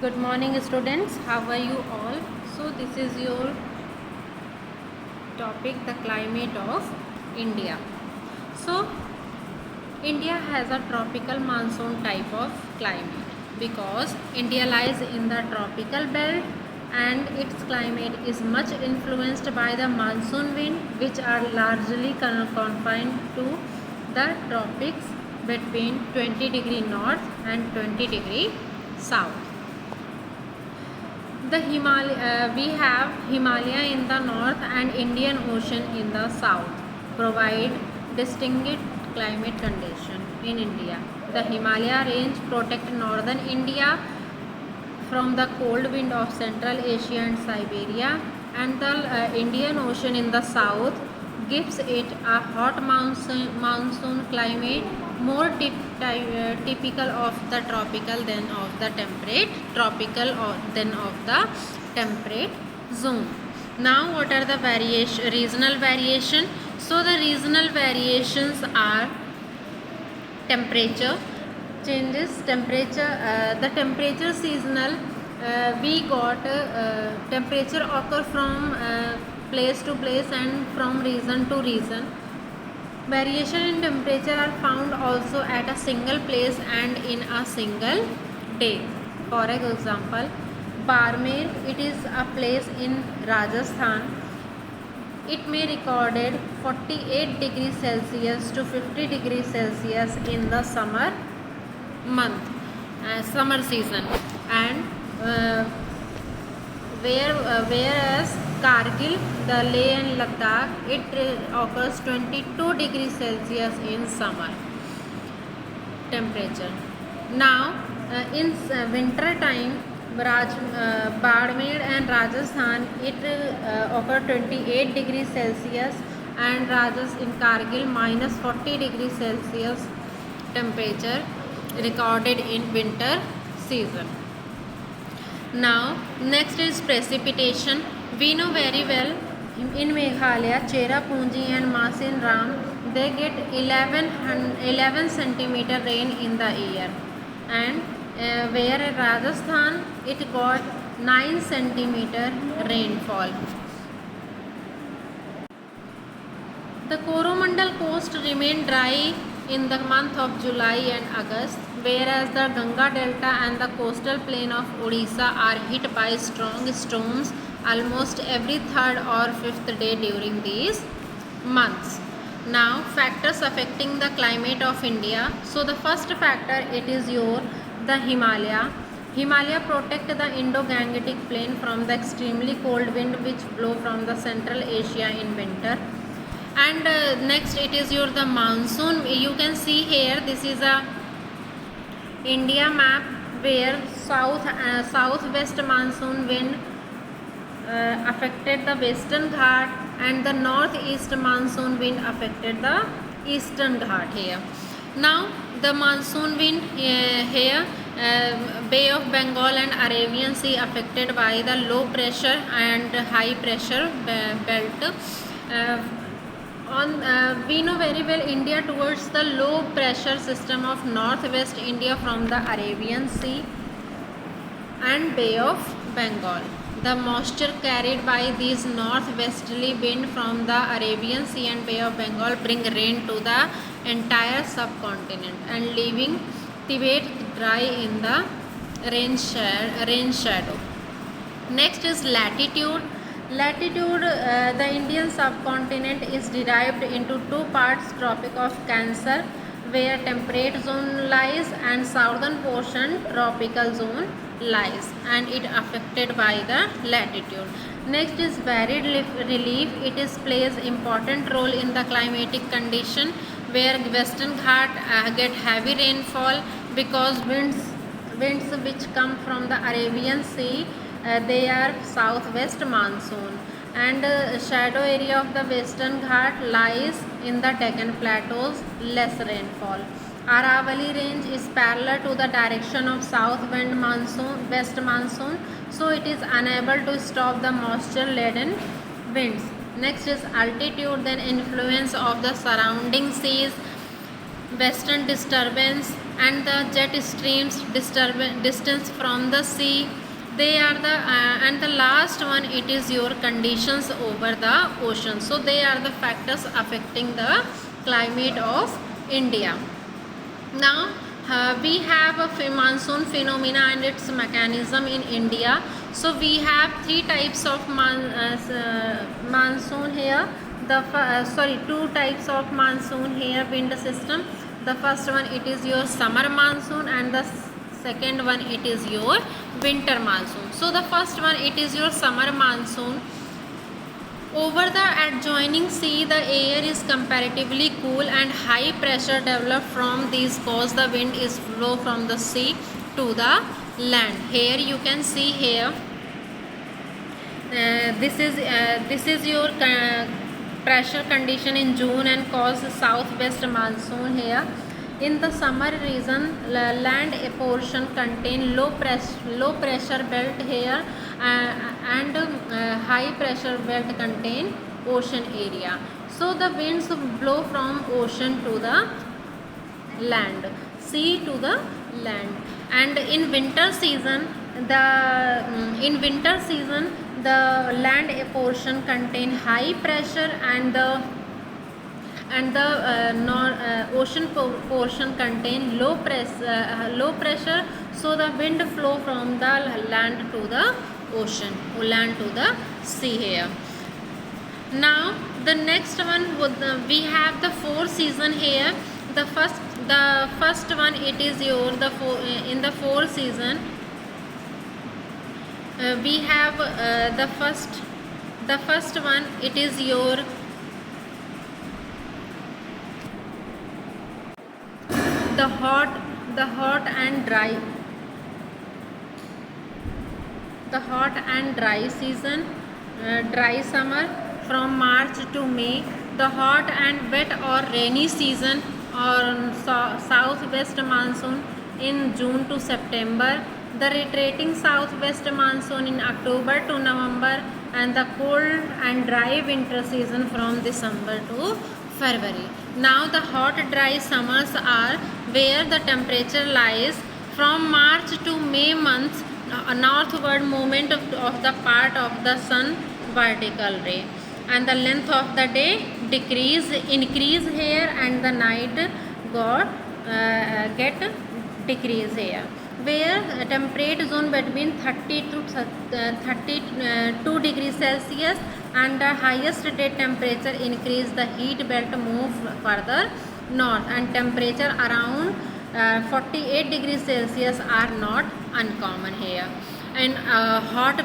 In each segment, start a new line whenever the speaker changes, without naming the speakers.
Good morning, students. How are you all? So, this is your topic, the climate of India. So, India has a tropical monsoon type of climate because India lies in the tropical belt and its climate is much influenced by the monsoon wind, which are largely confined to the tropics between 20° north and 20° south. We have Himalaya in the north and Indian Ocean in the south, provide distinct climate condition in India. The Himalaya range protect northern India from the cold wind of Central Asia and Siberia, and the Indian Ocean in the south gives it a hot monsoon climate, more typical of the tropical than of the temperate, tropical or than of the temperate zone. Now, what are the regional variation? So, the regional variations are temperature changes, the temperature seasonal. We got temperature occur from place to place and from region to region. Variation in temperature are found also at a single place and in a single day. For example, Barmer, it is a place in Rajasthan. It may recorded 48 degrees Celsius to 50 degrees Celsius in the summer month, summer season, and whereas Kargil, the Leh and Ladakh, it occurs 22 degrees Celsius in summer temperature. Now, in winter time, Barmer and Rajasthan, it occur 28 degrees Celsius, and in Kargil minus 40 degrees Celsius temperature recorded in winter season. Now, next is precipitation. We know very well in Meghalaya, Cherrapunji and Masin Ram, they get 11 centimeter rain in the year, and where in Rajasthan it got 9 centimeter rainfall. The Coromandel coast remained dry in the month of July and August, whereas the Ganga Delta and the coastal plain of Odisha are hit by strong storms almost every third or fifth day during these months. Now, factors affecting the climate of India. So, the first factor, it is the Himalaya. Himalaya protect the Indo-Gangetic plain from the extremely cold wind which blow from the Central Asia in winter. And next it is the monsoon. You can see here, this is a India map where southwest monsoon wind affected the Western Ghat, and the northeast monsoon wind affected the Eastern Ghat here. Now, the monsoon wind here, Bay of Bengal and Arabian Sea affected by the low pressure and high pressure belt. We know very well India towards the low pressure system of northwest India from the Arabian Sea and Bay of Bengal. The moisture carried by these northwesterly wind from the Arabian Sea and Bay of Bengal bring rain to the entire subcontinent and leaving Tibet dry in the rain shadow. Next is latitude. The Indian subcontinent is divided into two parts, Tropic of Cancer, where temperate zone lies, and southern portion tropical zone lies, and it affected by the latitude. Next is varied relief. It plays important role in the climatic condition, where Western Ghat get heavy rainfall because winds which come from the Arabian Sea, they are southwest monsoon, and shadow area of the Western Ghat lies in the Deccan plateaus, less rainfall. Aravalli range is parallel to the direction of west monsoon, so it is unable to stop the moisture laden winds. Next is altitude, then influence of the surrounding seas, western disturbance and the jet streams distance from the sea. They are the and the last one, it is your conditions over the ocean. So they are the factors affecting the climate of India. Now we have a monsoon phenomena and its mechanism in India. So we have three types of monsoon here. Two types of monsoon here, wind system. The first one, it is your summer monsoon, and the second one, it is your winter monsoon. So the first one, it is your summer monsoon. Over the adjoining sea, the air is comparatively cool and high pressure developed from these cause the wind is flow from the sea to the land. Here you can see here, this is your pressure condition in June and cause southwest monsoon here. In the summer region, land a portion contain low pressure belt here, and high pressure belt contain ocean area. So the winds blow from ocean to the land, sea to the land. And in winter season, the land a portion contain high pressure, and the ocean portion contain low pressure. So the wind flow from the land to the ocean, land to the sea here. Now the next one would we have the four season here. The first one, it is your in the four season, we have the first one, it is your the hot and dry season, dry summer from March to May. The hot and wet or rainy season or southwest monsoon in June to September. The retreating southwest monsoon in October to November, and the cold and dry winter season from December to February. Now the hot dry summers are where the temperature lies from March to May months, northward movement of the part of the sun vertical ray, and the length of the day increase here, and the night get decrease here, where temperate zone between 30 to 32 degrees Celsius, and the highest day temperature increase, the heat belt move further north, and temperature around 48 degrees Celsius are not uncommon here. And hot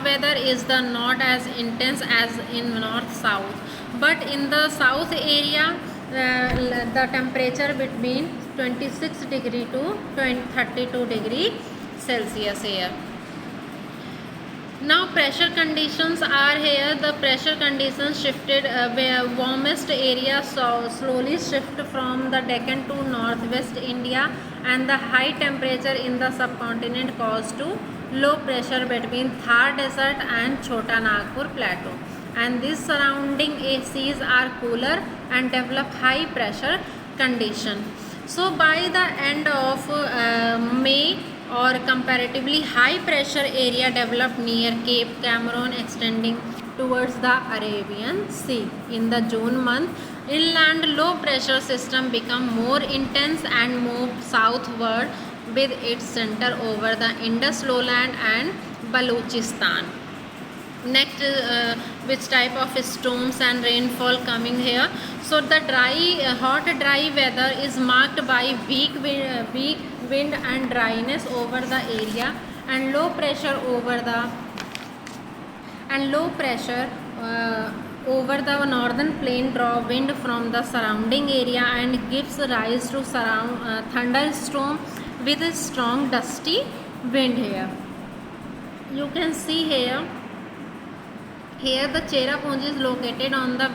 weather is the not as intense as in north south, but in the south area the temperature between 26 degree to 32 degree Celsius here. Now pressure conditions are here. The pressure conditions shifted where warmest area slowly shift from the Deccan to northwest India, and the high temperature in the subcontinent caused to low pressure between Thar Desert and Chota Nagpur Plateau, and these surrounding seas are cooler and develop high pressure condition. So by the end of May, or comparatively high pressure area developed near Cape Cameron extending towards the Arabian Sea. In the June month, inland low pressure system become more intense and moved southward with its center over the Indus lowland and Balochistan. Next, which type of storms and rainfall coming here? So the hot dry weather is marked by weak wind and dryness over the area, and low pressure over the northern plain draw wind from the surrounding area and gives rise to thunderstorm with a strong dusty wind here. You can see here the Cherrapunji is located on the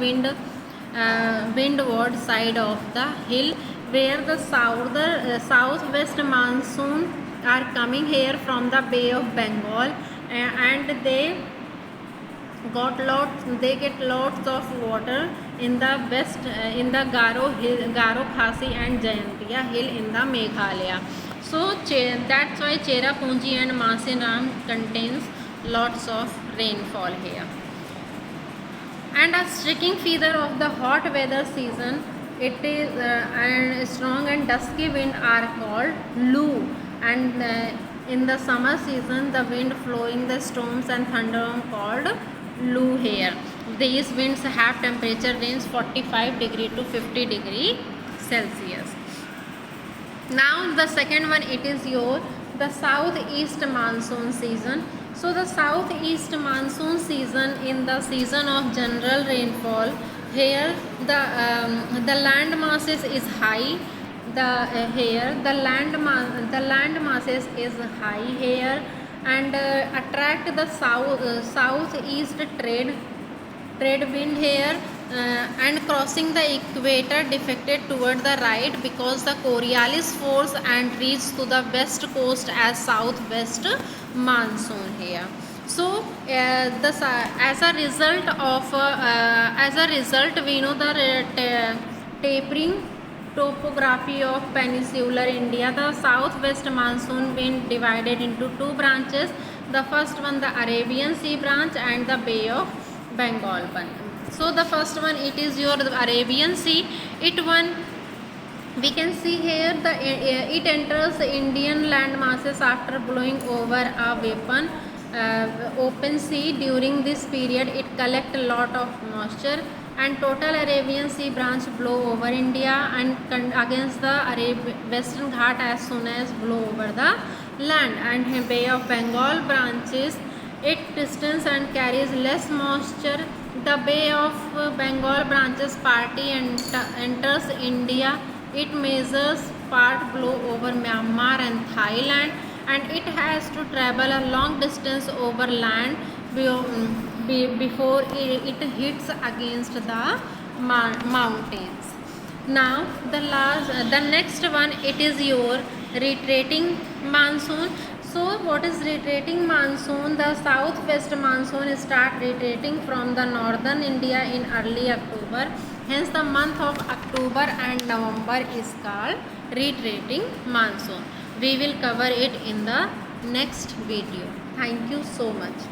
windward side of the hill, where the southwest monsoon are coming here from the Bay of Bengal, and they they get lots of water in the west, in the Garo Khasi and Jayantiya hill in the Meghalaya. So that's why Cherrapunji and Masinam contains lots of rainfall here. And a striking feature of the hot weather season, it is and strong and dusky wind are called Lu, and in the summer season the wind flowing the storms and thunder are called Lu here. These winds have temperature range 45 degree to 50 degree Celsius. Now the second one, it is your the southeast monsoon season. So the southeast monsoon season, in the season of general rainfall, here the land masses is high. Here the land masses is high here, and attract the southeast trade wind here, and crossing the equator defected toward the right because the Coriolis force and reached to the west coast as southwest monsoon here. So as a result we know the tapering topography of peninsular India. The southwest monsoon wind divided into two branches. The first one, the Arabian Sea branch, and the Bay of Bengal one. So the first one, it is your Arabian Sea. We can see here it enters the Indian land masses after blowing over a open sea. During this period it collect a lot of moisture, and total Arabian Sea branch blow over India and against the Western Ghat as soon as blow over the land, and Bay of Bengal branches it distance and carries less moisture. The Bay of Bengal branches partly and enters India. It measures part blow over Myanmar and Thailand, and it has to travel a long distance over land before it hits against the mountains. Now the next one, it is your retreating monsoon. So what is retreating monsoon? The southwest monsoon start retreating from the northern India in early October. Hence the month of October and November is called retreating monsoon. We will cover it in the next video. Thank you so much.